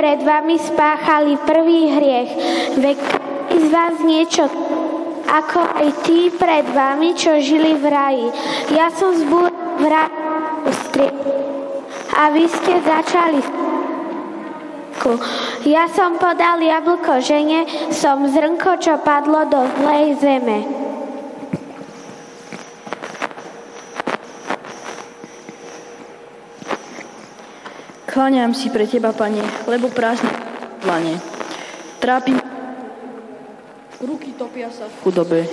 Pred vami spáchali prvý hriech, veď z vás niečo ako aj tí pred vami, čo žili v raji. Ja som zbúral v raji a vy ste začali. Ja som podal jablko žene, som zrnko, čo padlo do zlej zeme. Kláňam si pre teba, Pane, lebo prázdne dlane. Trápim, ruky topia sa v chudobe.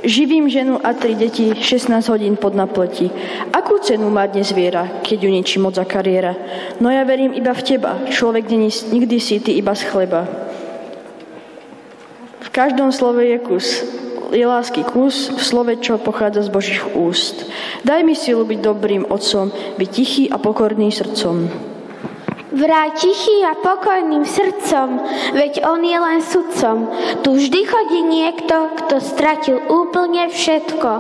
Živím ženu a 3 deti, 16 hodín pod napleti. Akú cenu má dnes viera, keď ju ničí moc a kariéra? No ja verím iba v teba, človek není nikdy sytý iba z chleba. V každom slove je kus. Je lásky kus v slove, čo pochádza z Božích úst. Daj mi silu byť dobrým otcom, byť tichý a pokorný srdcom. Vraj tichý a pokojným srdcom, veď on je len sudcom. Tu vždy chodí niekto, kto stratil úplne všetko.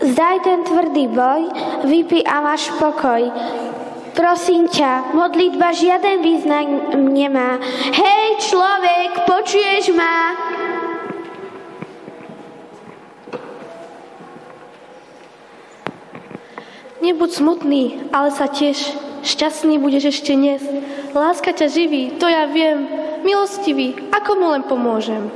Zdaj ten tvrdý boj, vypij a máš pokoj. Prosím ťa, modlitba žiaden význam nemá. Hej, človek, počuješ ma? Nebuď smutný, ale sa teš. Šťastný budeš ešte dnes. Láska ťa živí, to ja viem. Milostivý, ako mu len pomôžem.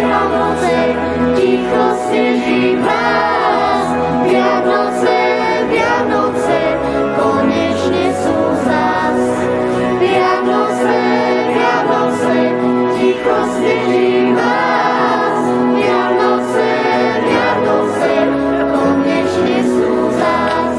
Vianoce, ticho sneží vás. Vianoce, Vianoce, konečne sú zas. Vianoce, Vianoce, ticho sneží vás. Vianoce, Vianoce, konečne sú zas.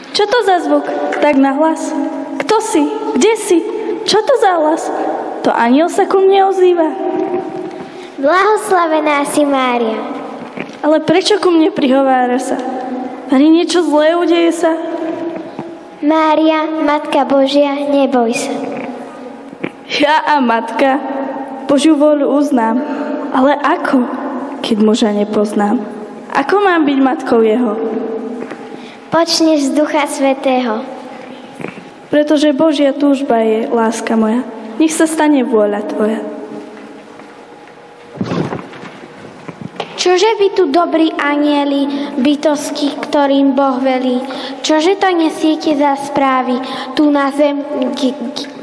Čo to za zvuk? Tak nahlas. Kto si? Kde si? Čo to za hlas? To anjel sa ku mne ozýva. Blahoslavená si Mária. Ale prečo ku mne prihovára sa? Ani niečo zlé udeje sa? Mária, Matka Božia, neboj sa. Ja a matka Božiu voľu uznám. Ale ako, keď muža nepoznám? Ako mám byť matkou jeho? Počneš z Ducha Svätého. Pretože Božia túžba je, láska moja. Nech sa stane vôľa tvoja. Čože by tu dobrí anjeli, bytosti, ktorým Boh velí? Čože to nesiete za správy tu na zem,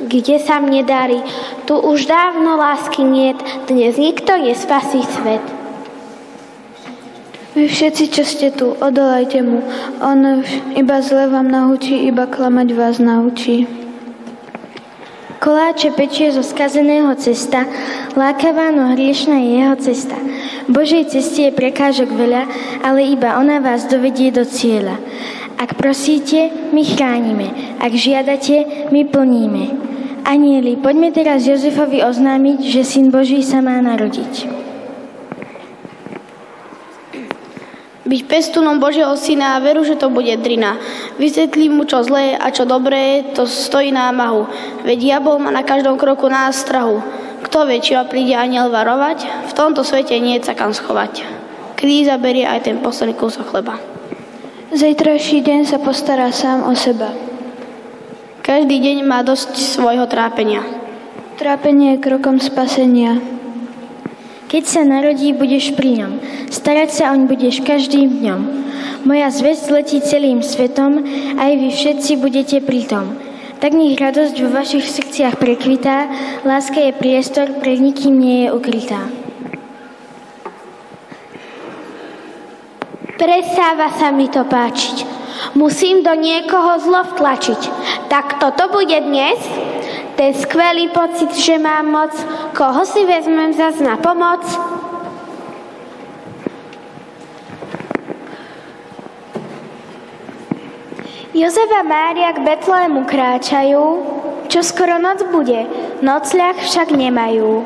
kde sa mne darí? Tu už dávno lásky niet, dnes nikto nespasí svet. Vy všetci, čo ste tu, odolajte mu. On iba zle vám naučí, iba klamať vás naučí. Koláče pečie zo skazeného cesta, lákavá, no hriešna je jeho cesta. Božej ceste je prekážok veľa, ale iba ona vás dovedie do cieľa. Ak prosíte, my chránime. Ak žiadate, my plníme. Anjeli, poďme teraz Jozefovi oznámiť, že Syn Boží sa má narodiť. Byť pestúnom Božieho Syna a veru, že to bude drina. Vysvetlí mu, čo zlé a čo dobré, to stojí námahu. Veď diabol má na každom kroku nástrahu. Kto vie, či ho príde anjel varovať? V tomto svete nie je sa kam schovať. Kríza berie aj ten posledný kúsok chleba. Zajtrajší deň sa postará sám o seba. Každý deň má dosť svojho trápenia. Trápenie je krokom spasenia. Keď sa narodí, budeš pri ňom. Starať sa oň budeš každým dňom. Moja zväzť letí celým svetom, aj vy všetci budete pri tom. Tak nech radosť vo vašich srdciach prekvitá, láska je priestor, pred nikým nie je ukrytá. Prestáva sa mi to páčiť. Musím do niekoho zlo vtlačiť. Tak toto bude dnes? Ten skvelý pocit, že mám moc. Koho si vezmem zas na pomoc? Jozef a Mária k Betlému kráčajú, čo skoro noc bude, nocľah však nemajú.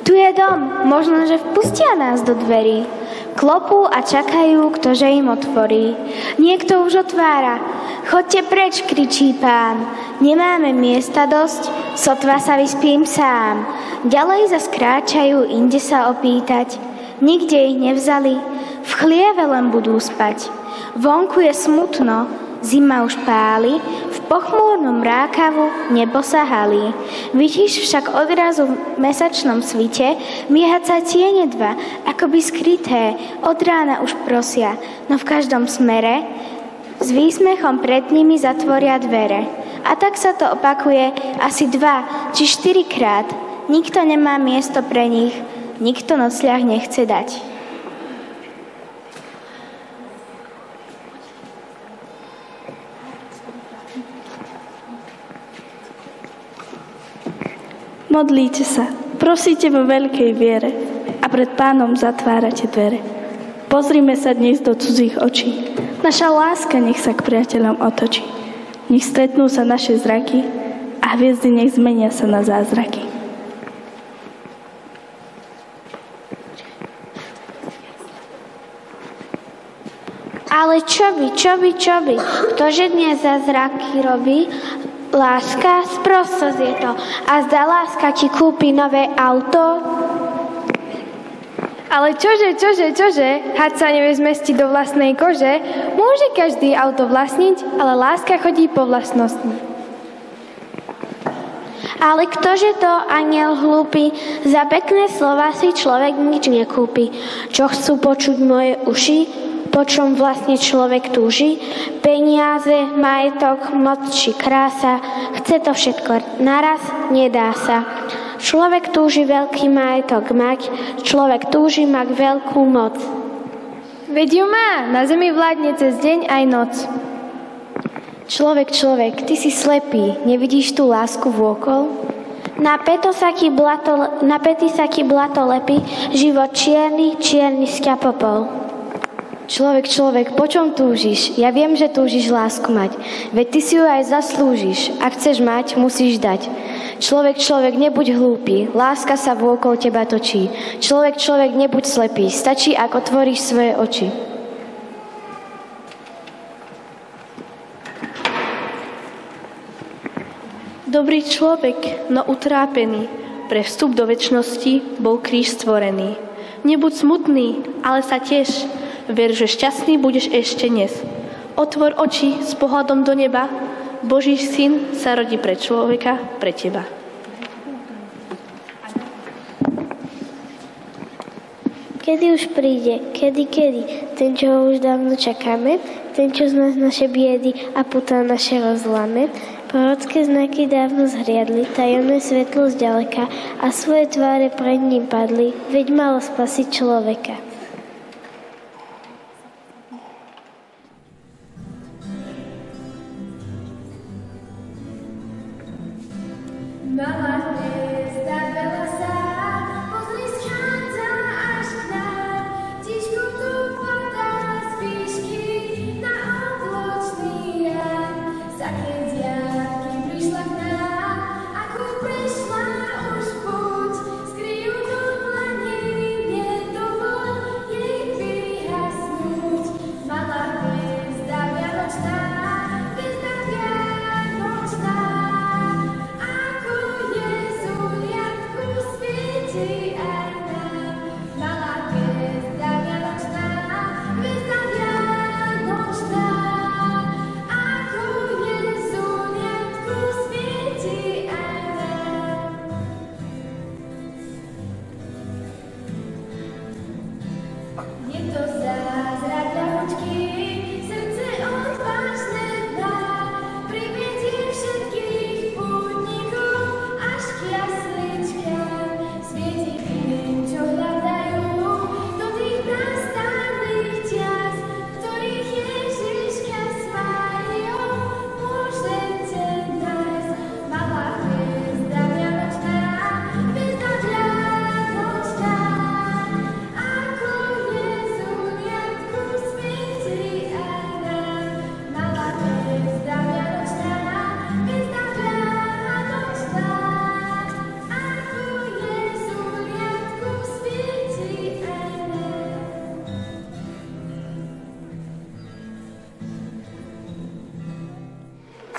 Tu je dom, možno, že vpustia nás do dverí. Klopú a čakajú, ktože im otvorí. Niekto už otvára. Chodte preč, kričí pán. Nemáme miesta dosť, sotva sa vyspím sám. Ďalej zaskráčajú, inde sa opýtať. Nikde ich nevzali, v chlieve len budú spať. Vonku je smutno, zima už páli, v pochmúrnom rákavu nebo sa halí. Vidíš však odrazu v mesačnom svite miehať sa tiene dva, akoby skryté, od rána už prosia, no v každom smere s výsmechom pred nimi zatvoria dvere. A tak sa to opakuje asi 2 či 4 krát. Nikto nemá miesto pre nich, nikto nocľah nechce dať. Modlíte sa, prosíte vo veľkej viere a pred Pánom zatvárate dvere. Pozrime sa dnes do cudzích očí. Naša láska nech sa k priateľom otočí. Nech stretnú sa naše zraky a hviezdy nech zmenia sa na zázraky. Ale čo by? Ktože dnes zázraky robí? Láska, sprostosť je to. A zda láska ti kúpi nové auto? Ale čože? Had sa nevie zmestiť do vlastnej kože. Môže každý auto vlastniť, ale láska chodí po vlastnosti. Ale ktože to, anjel hlúpy, za pekné slova si človek nič nekúpi. Čo chcú počuť moje uši, po čom vlastne človek túži? Peniaze, majetok, moc či krása. Chce to všetko naraz, nedá sa. Človek túži veľký majetok mať, človek túži mať veľkú moc. Veď ju má, na zemi vládne cez deň aj noc. Človek, ty si slepý, nevidíš tú lásku vôkol? Na päty sa ti blato lepí, život čierny, čierny skapopol. Človek, po čom túžiš? Ja viem, že túžiš lásku mať, veď ty si ju aj zaslúžiš. Ak chceš mať, musíš dať. Človek, nebuď hlúpy, láska sa vôkol teba točí. Človek, nebuď slepý, stačí, ak otvoríš svoje oči. Dobrý človek, no utrápený, pre vstup do večnosti bol kríž stvorený. Nebuď smutný, ale sa teš, ver, že šťastný budeš ešte dnes. Otvor oči s pohľadom do neba, Boží syn sa rodí pre človeka, pre teba. Kedy už príde? Kedy? Ten, čo ho už dávno čakáme, ten, čo z nás naše biedy a putá naše rozlame. Prorocké znaky dávno zhriadli, tajomné svetlo zďaleka a svoje tváre pred ním padli, veď malo spasiť človeka.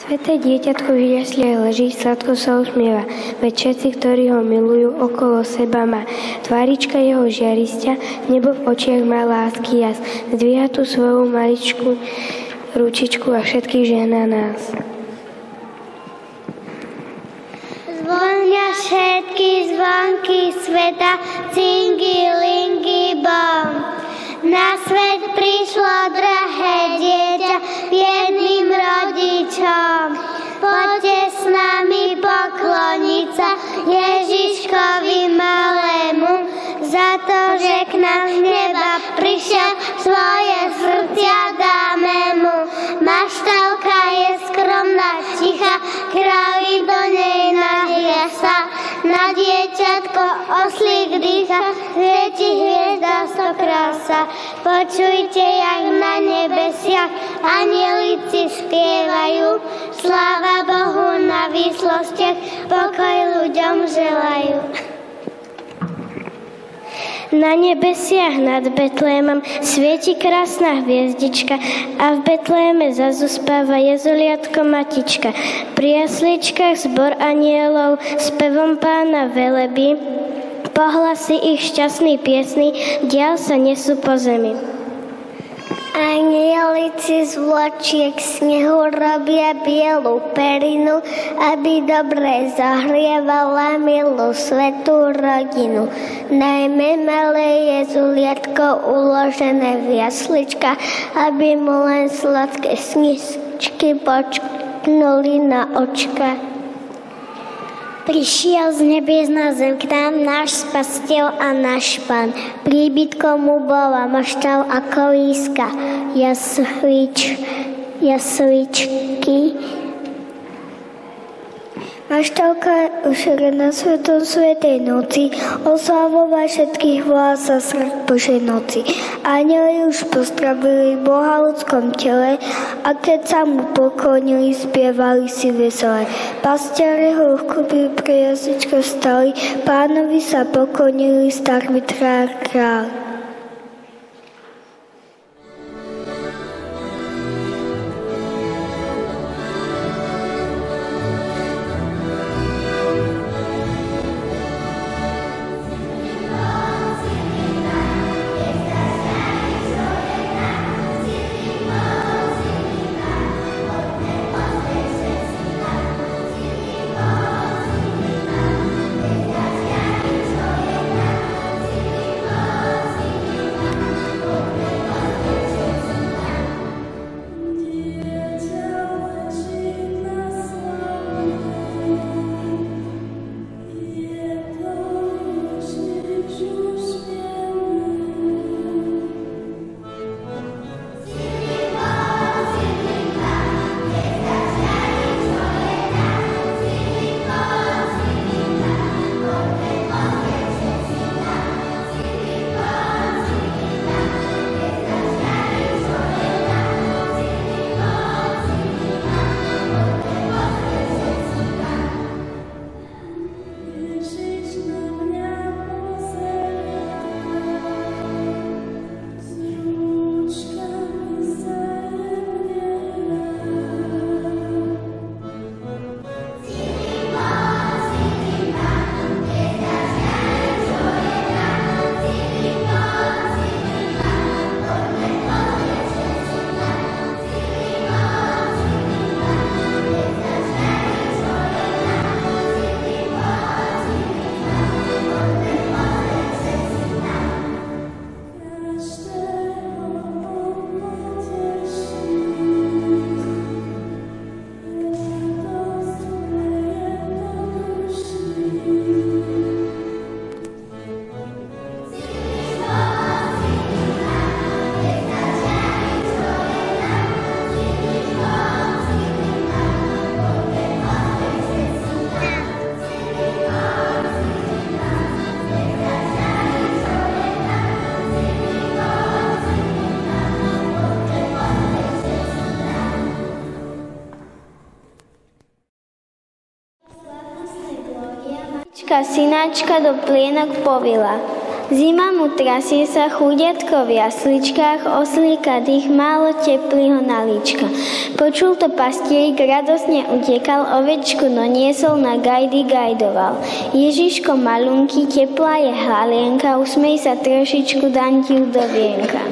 Sveté dieťatko v jasliach leží, sladko sa usmieva, veď všetci, ktorí ho milujú, okolo seba má. Tvárička jeho žiarisťa, nebo v očiach má lásky jas. Zdvíha tú svoju maličku ručičku a všetkých žehná nás. Zvonia všetky zvonky sveta, cingy, lingy, bom. Na svet prišlo drahé dieťa biedným rodičom. Poďte s nami pokloniť sa Ježiškovi malému, za to, že k nám z neba prišiel, svoje srdcia dáme mu. Maštalka je skromná, ticha, králi do nej nadia sa. Na dieťatko oslík dýcha, svieti hviezda stokrása. Počujte, jak na nebesiach anielici spievajú, sláva Bohu na výslostiach, pokoj ľuďom želajú. Na nebesiach nad Betlémom svieti krásna hviezdička a v Betléme zrazu spáva Jezuliatko Matička. Pri jasličkách zbor anielov spevom Pána velebí, pohlasy ich šťastný piesny, diaľ sa nesú po zemi. Anielici z vločiek snehu robia bielu perinu, aby dobre zahrievala milú svätú rodinu. Najmä malé je jezuliatko uložené v jasličkách, aby mu len sladké sníčky počknuli na očka. Prišiel z nebies na zem k nám náš spasiteľ a náš pán. Príbytkom mu bola maštal ako líska, jasličky. Maštalka ušere na svetom svetej noci, oslavovať všetkých vlása srd Božej noci. Anjeli už pozdravili Boha v ľudskom tele a keď sa mu poklonili, spievali si vesele. Pastiari hluchkupy pri jasličke stali, pánovi sa poklonili starý kráľ. Synáčka do plienok povila. Zima mu trasie sa, chudiatko v jasličkách, oslíka dých, málo teplýho na líčka. Počul to pastierik, radosne utekal, ovečku no niesol, na gajdy gajdoval. Ježiško malunky, teplá je hlalienka, usmej sa trošičku, dám ti do vienka.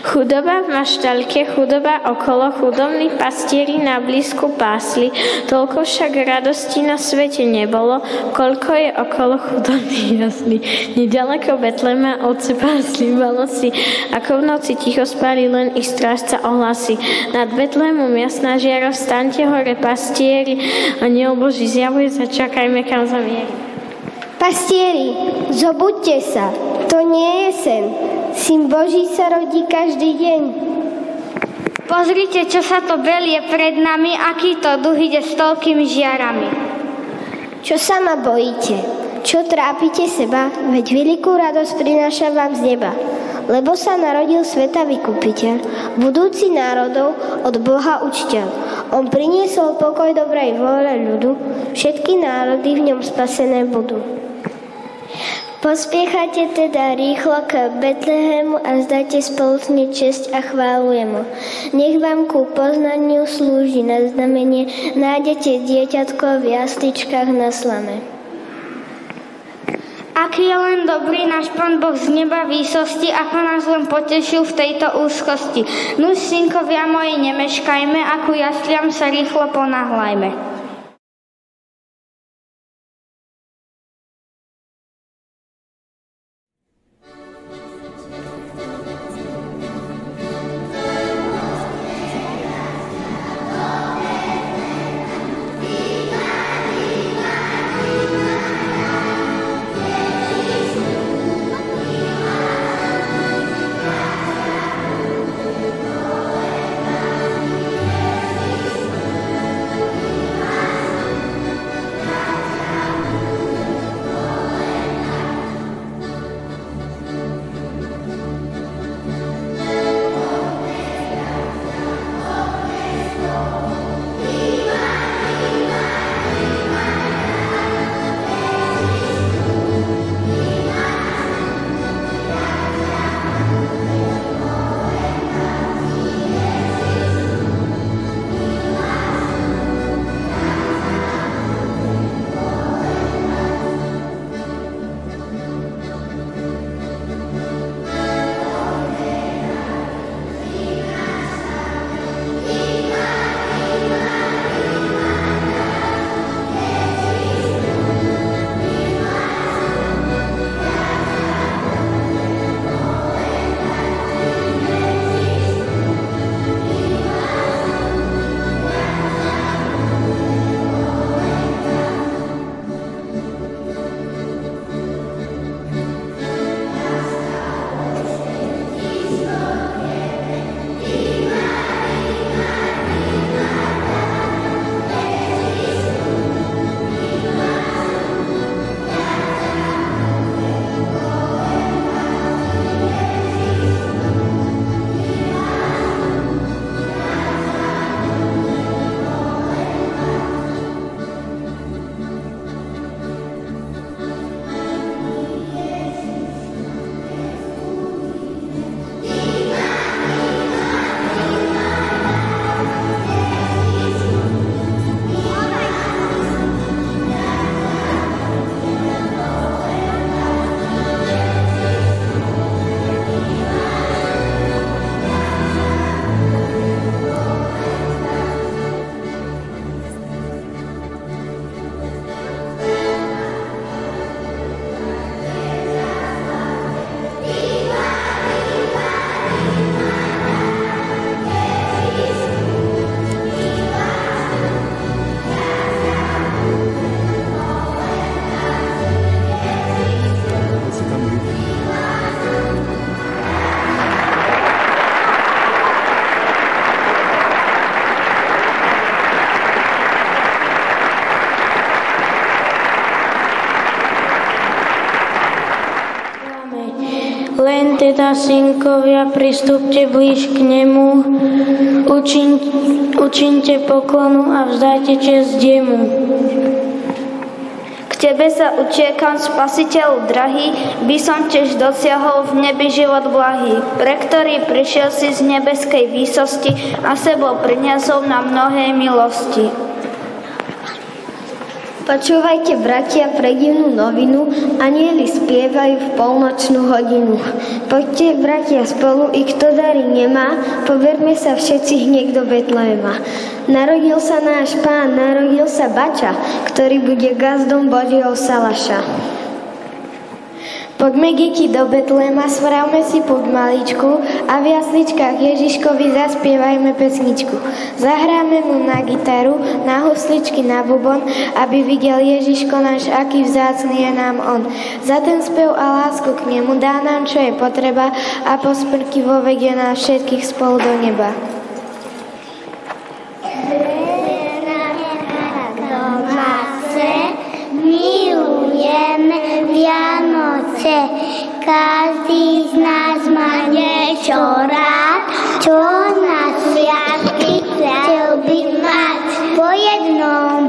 Chudoba v maštalke, chudoba okolo, chudobní pastieri na blízku pásli, toľko však radosti na svete nebolo, koľko je okolo chudobných jaslí. Nedaleko Betlema ovce pásli balosi, ako v noci ticho spali, len ich strážca ohlasí. Nad Betlémom jasná žiara, vstaňte hore pastieri, Anjel Boží zjavuje sa, čakajme kam zamieri. Pastieri, zobuďte sa, to nie je sen. Syn Boží sa rodí každý deň. Pozrite, čo sa to belie pred nami, aký to duch ide s toľkými žiarami. Čo sa ma bojíte? Čo trápite seba? Veď veľkú radosť prináša vám z neba. Lebo sa narodil sveta vykupiteľ, budúci národov od Boha učiteľ. On priniesol pokoj dobrej vôle ľudu, všetky národy v ňom spasené budú. Pospiechajte teda rýchlo k Betlehemu a zdajte spoločne česť a chválu jemu. Nech vám ku poznaniu slúži na znamenie, nájdete dieťatko v jasličkách na slame. Aký je len dobrý náš Pán Boh z neba výsosti, ako nás len potešil v tejto úzkosti. Nuž, synkovia moji, nemeškajme, a ku jasliam sa rýchlo ponáhľajme. Len teda, synkovia, pristúpte blíž k nemu, učinte poklonu a vzdajte česť jemu. K Tebe sa utiekam, Spasiteľu drahý, by som tiež dosiahol v nebi život blahý, pre ktorý prišiel si z nebeskej výsosti a sebou priniesol na mnohé milosti. Počúvajte, bratia, predivnú novinu, anjeli spievajú v polnočnú hodinu. Poďte, bratia, spolu, i kto dary nemá, poberme sa všetci hneď do Betléma. Narodil sa náš Pán, narodil sa Bača, ktorý bude gazdom Božieho salaša. Poďme, deti, do Betléma, spravme si púť maličku a v jasličkách Ježiškovi zaspievajme pesničku. Zahráme mu na gitaru, na husličky, na bubon, aby videl Ježiško náš, aký vzácny je nám on. Za ten spev a lásku k nemu dá nám, čo je potreba a po smrti vovedie nás všetkých spolu do neba. Milujeme Vianoce, každý z nás má niečo rád, čo na sviatky chcel by mať po jednom.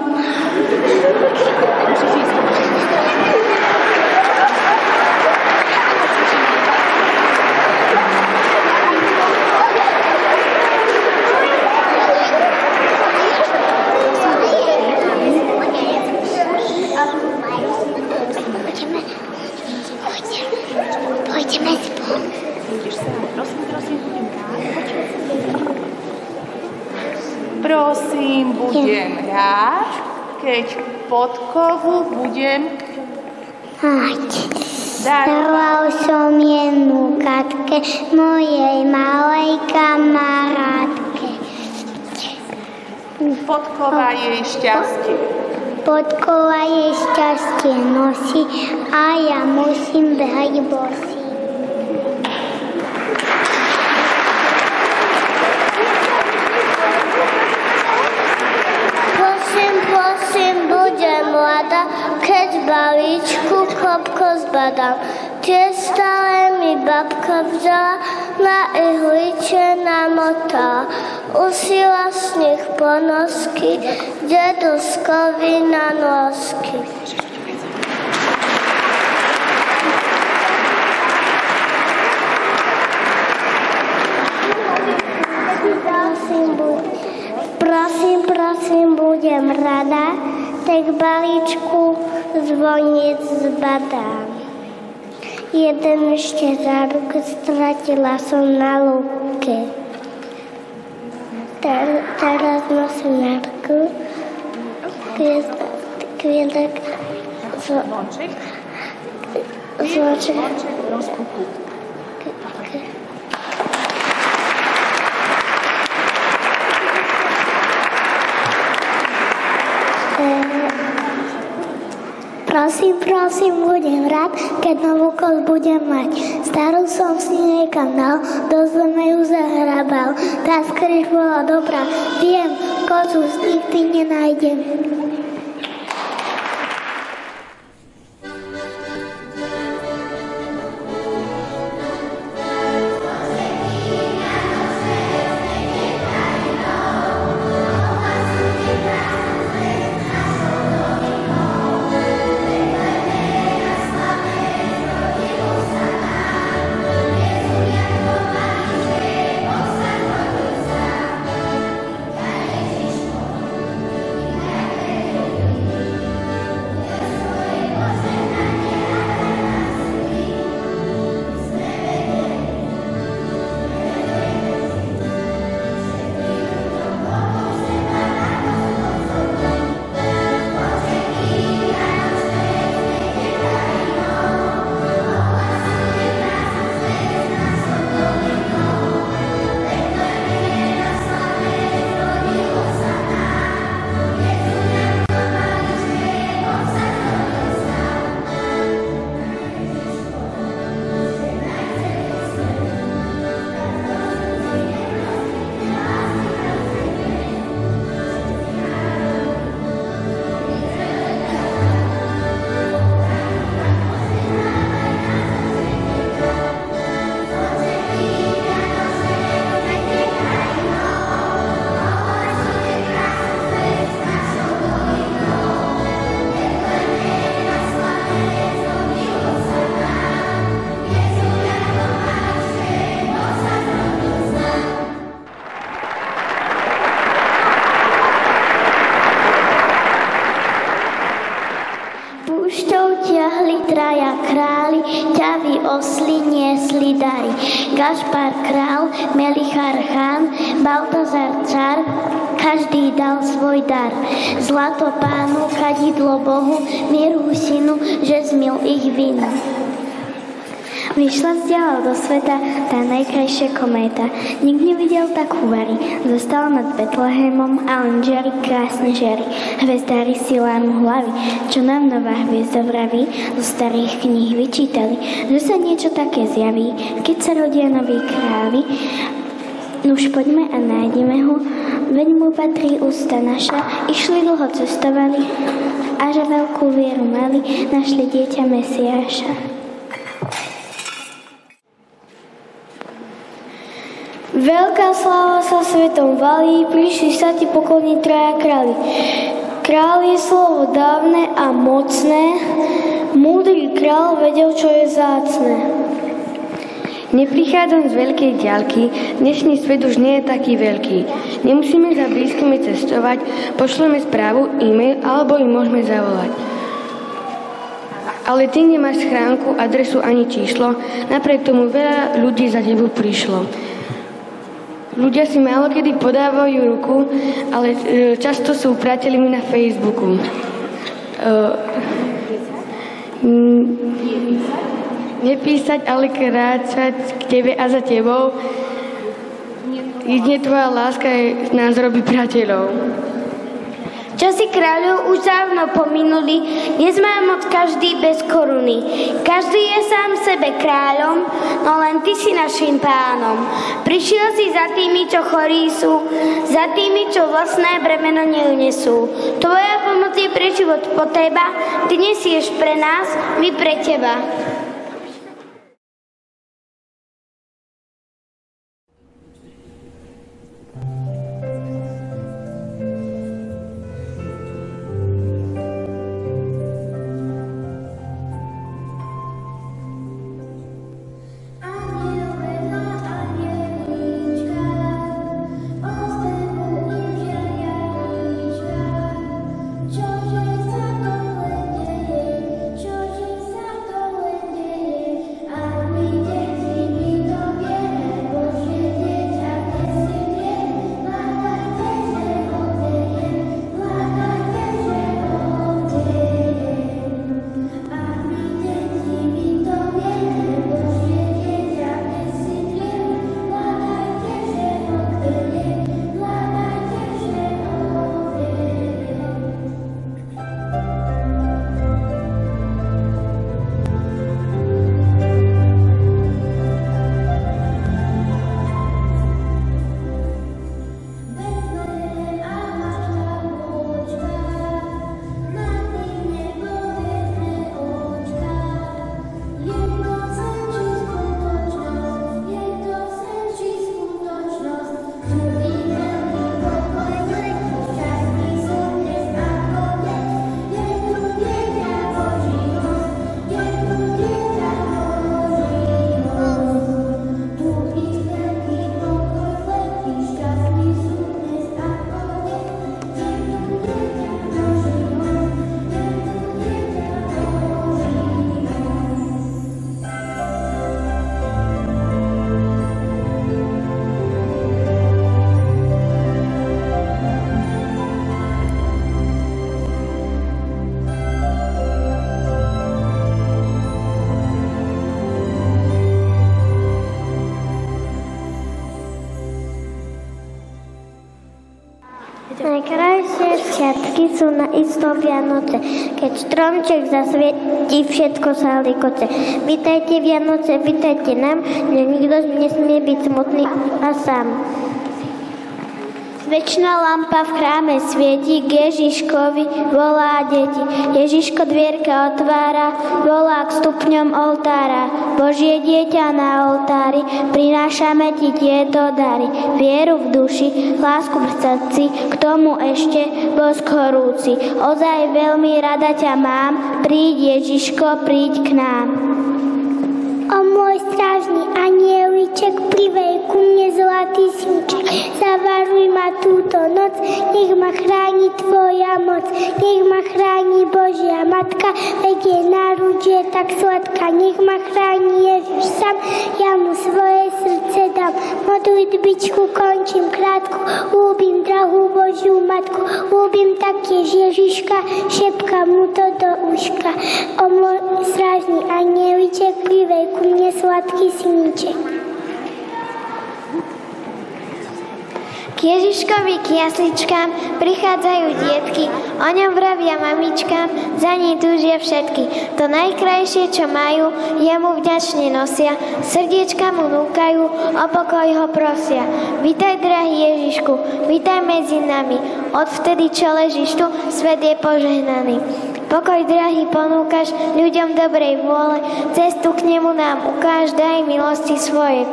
Prosím, budem rád, keď podkovu budem mať. Daroval som jednu Katke, mojej malej kamarátke. Podkova jej šťastie. Podkova jej šťastie nosí a ja musím behať bosý. Prosím, budem mladá, keď balíčku kopko zbadám. Tie stále mi babka vzala, na ihliče namotala. Usila z nich ponosky, deduskovi na nosky. Prosím, budem rada, tak balíčku zvoniec zbadám. Jeden ešte za ruku stratila som na lúke. Teraz nosím na ruku kviedok zvonček. Prosím, budem rád, keď novú kos budem mať. Starú som si niekam dal, do zeme ju zahrabal. Tá skriž bola dobrá, viem, kosu nikdy nenájdem. niesli dary. Gašpar král, Melichar chán, Baltazar car, každý dal svoj dar. Zlato pánu, kadidlo Bohu, mier synu, že zmil ich vinu. Vyšla z diaľa do sveta tá najkrajšia kométa. Nik nevidel takú Vary. Zostala nad Betlehemom a len žiari, krásne žiari. Hvezdári si lámu hlavy, čo nám nová hviezda vraví. Zo starých kníh vyčítali, že sa niečo také zjaví, keď sa rodia noví králi. Nuž poďme a nájdeme ho, veď mu patrí ústa naša. Išli dlho cestovali a že veľkú vieru mali, našli dieťa Mesiáša. Veľká sláva sa svetom valí, prišli sa ti pokloniť traja králi. Král je slovo dávne a mocné, múdry král vedel, čo je vzácne. Neprichádzam z veľkej diaľky, dnešný svet už nie je taký veľký. Nemusíme za blízkymi cestovať, pošleme správu, e-mail alebo im môžeme zavolať. Ale ty nemáš schránku, adresu ani číslo, napriek tomu veľa ľudí za tebou prišlo. Ľudia si málo kedy podávajú ruku, ale často sú priateľmi na Facebooku. Nepísať, ale kráčať k tebe a za tebou. Jedine tvoja láska nás robí priateľov. Časy kráľov už dávno pominuli, dnes má moc každý bez koruny. Každý je sám sebe kráľom, no len ty si našim pánom. Prišiel si za tými, čo chorí sú, za tými, čo vlastné bremeno neunesú. Tvoja pomoc je pre život potreba, ty nesieš pre nás, my pre teba. Najkrajšie sviatky sú na isto Vianoce, keď stromček zasvietí, všetko sa likoce. Vítajte Vianoce, vítajte nám, že nikto nesmie byť smutný a sám. Večná lampa v chráme svieti, k Ježiškovi volá deti. Ježiško dvierka otvára, volá k stupňom oltára. Božie dieťa na oltári, prinášame ti tieto dary. Vieru v duši, lásku v srdci, k tomu ešte bosk horúci. Ozaj veľmi rada ťa mám, príď Ježiško, príď k nám. O môj strážny anieliček, pri privej ku mne zlatý sníček. Zavaruj ma túto noc, nech ma chráni tvoja moc, nech ma chráni Božia Matka, veď je náručie tak sladká, nech ma chráni Ježiš sám, ja mu svoje srdce dám. Modlitbičku končím krátku, ľúbim drahú Božiu Matku, ľúbim taktiež Ježiška, šepkám mu to do uška. O môj strážny anieliček, privej ku mne sladký sníček. K Ježiškovi k jasličkám prichádzajú dietky, o ňom vravia mamičkám, za ní túžia všetky. To najkrajšie, čo majú, jemu vďačne nosia, srdiečka mu núkajú, o pokoj ho prosia. Vitaj, drahý Ježišku, vitaj medzi nami, odvtedy, čo ležíš tu, svet je požehnaný. Pokoj, drahý, ponúkaš ľuďom dobrej vôle, cestu k nemu nám ukáž, daj milosti svoje.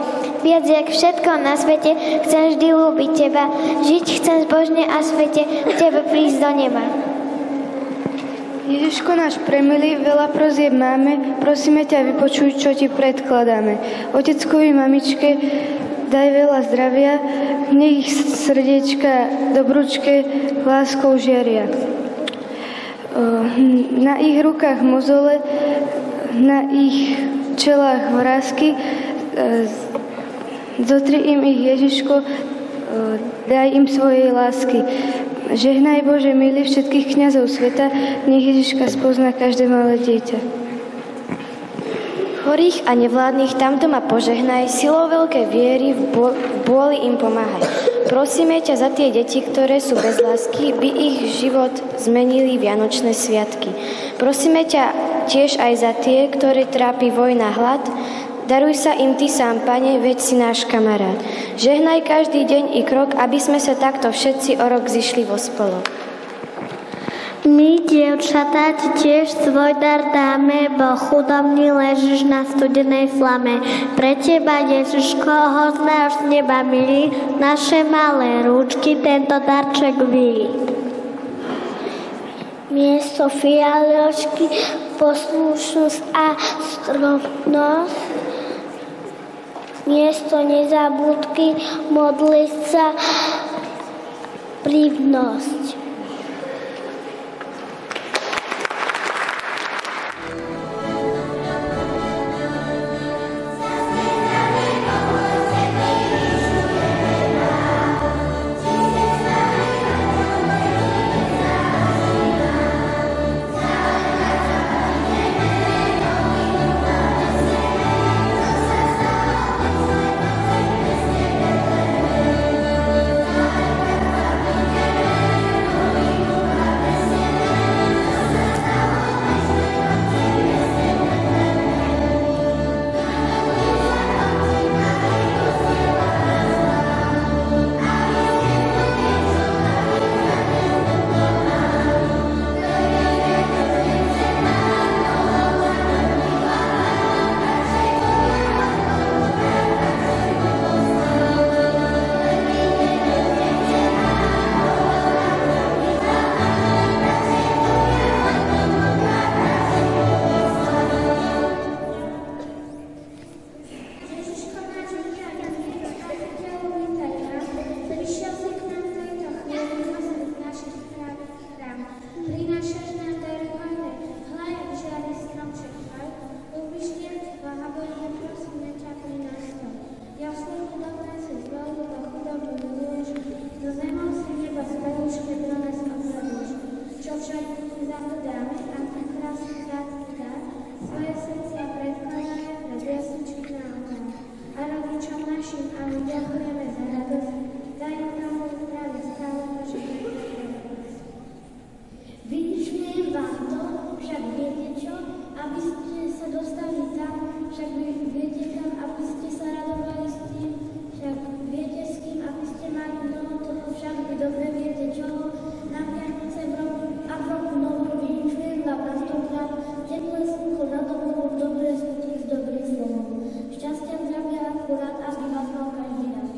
Viac jak všetko na svete, chcem vždy ľúbiť teba, žiť chcem zbožne a svete, k tebe prísť do neba. Ježiško náš premilý, veľa prosieb máme, prosíme ťa, vypočuj, čo ti predkladáme. Oteckovi, mamičke, daj veľa zdravia, nech ich srdiečka dobrúčke láskou žiaria. Na ich rukách mozole, na ich čelách vrásky, zotri im ich Ježiško, daj im svojej lásky. Žehnaj Bože milý všetkých kňazov sveta, nech Ježiška spozná každé malé dieťa. Chorých a nevládnych tamto ma požehnaj, silou veľkej viery v bôli im pomáhaj. Prosíme ťa za tie deti, ktoré sú bez lásky, by ich život zmenili vianočné sviatky. Prosíme ťa tiež aj za tie, ktoré trápi vojna, hlad. Daruj sa im ty sám, Pane, veď si náš kamarát. Žehnaj každý deň i krok, aby sme sa takto všetci o rok zišli vo spolok. My, dievčatá, ti tiež svoj dar dáme, bo chudobný ležíš na studenej flame. Pre teba, Ježiško, hoznáš z neba milý, naše malé rúčky tento darček vyli. Miesto fialočky, poslušnosť a strpnosť, miesto nezabudky, modliť sa, prívnosť. Šťastia, zdravia, akurát, aby vás mal každý raz.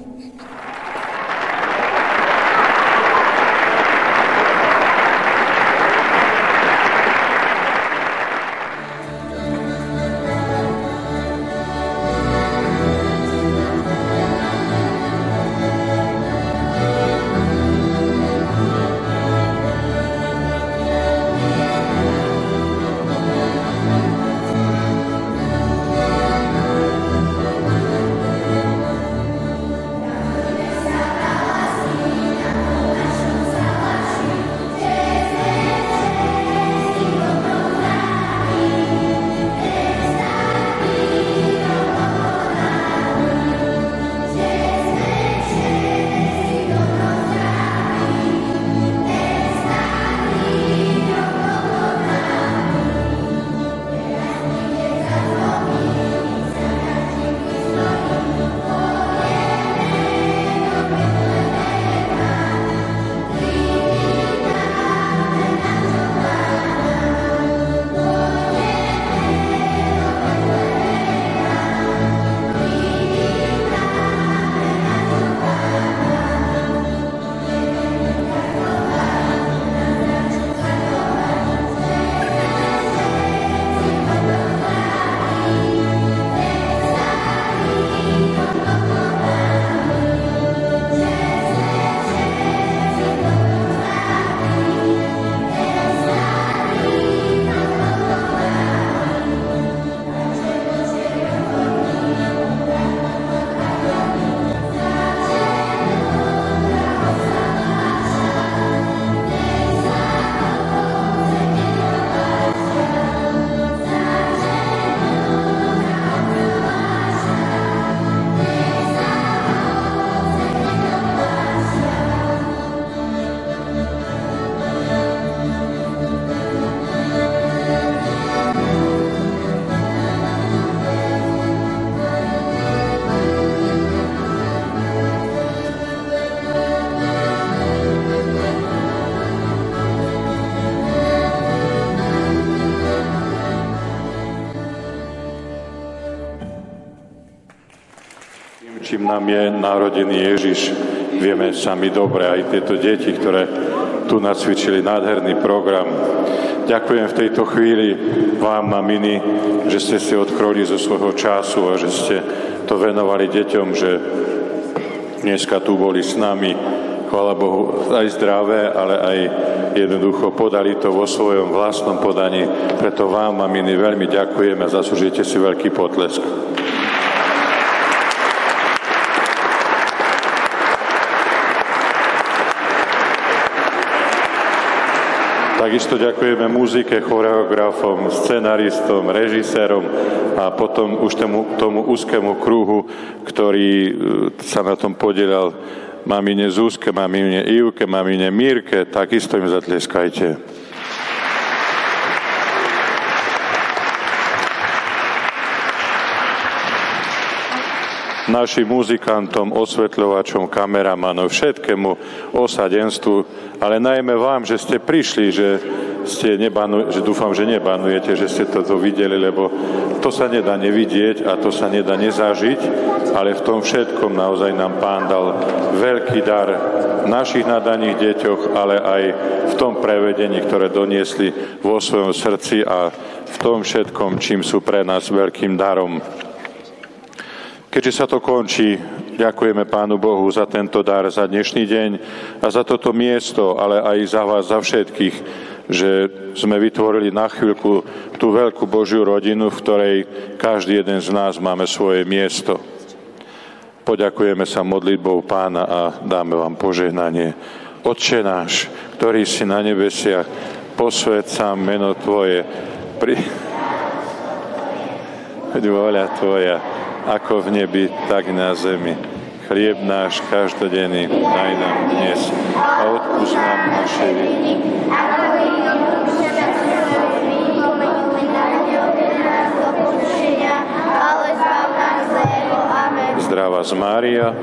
čím nám je narodený Ježiš. Vieme sami dobre, aj tieto deti, ktoré tu nacvičili nádherný program. Ďakujem v tejto chvíli vám, maminy, že ste si odkryli zo svojho času a že ste to venovali deťom, že dneska tu boli s nami, chvála Bohu, aj zdravé, ale aj jednoducho podali to vo svojom vlastnom podaní. Preto vám, maminy, veľmi ďakujem a zaslúžite si veľký potlesk. Takisto ďakujeme muzike, choreografom, scenaristom, režisérom a potom už tomu úzkému kruhu, ktorý sa na tom podielal, mamine Zuzke, mamine Ivke, mamine Mírke, takisto im zatlieskajte. Našim muzikantom, osvetľovačom, kameramanom, všetkému osadenstvu, ale najmä vám, že ste prišli, že dúfam, že nebanujete, že ste toto videli, lebo to sa nedá nevidieť a to sa nedá nezažiť, ale v tom všetkom naozaj nám Pán dal veľký dar v našich nadaných deťoch, ale aj v tom prevedení, ktoré doniesli vo svojom srdci a v tom všetkom, čím sú pre nás veľkým darom. Keďže sa to končí, ďakujeme Pánu Bohu za tento dar, za dnešný deň a za toto miesto, ale aj za vás, za všetkých, že sme vytvorili na chvíľku tú veľkú Božiu rodinu, v ktorej každý jeden z nás máme svoje miesto. Poďakujeme sa modlitbou Pána a dáme vám požehnanie. Otče náš, ktorý si na nebesiach, posväť sa meno Tvoje, vôľa Tvoja, ako v nebi, tak na zemi. Chlieb náš každodenný daj nám dnes a odpusť nám naše viny. Zdravá z Mária,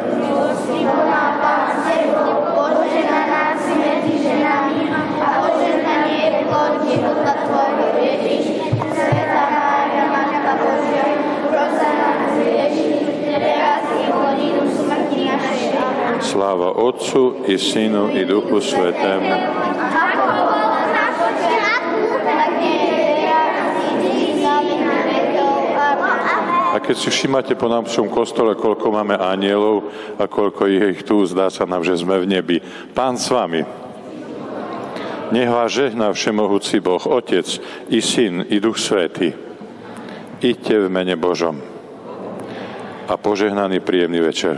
požehnaná si medzi ženami a požehnaný je plod života Tvojho Ježiš. Svätá Mária, Matka Božia, pros za nás hriešnych, teraz i v hodinu smrti našej. Amen. Sláva Otcu i Synu i Duchu Svätému. A keď si všimáte po našom kostole, koľko máme anielov a koľko je ich tu, zdá sa nám, že sme v nebi. Pán s vami. Nech vás žehná všemohúci Boh, Otec i Syn i Duch Svätý. Iďte v mene Božom. A požehnaný príjemný večer.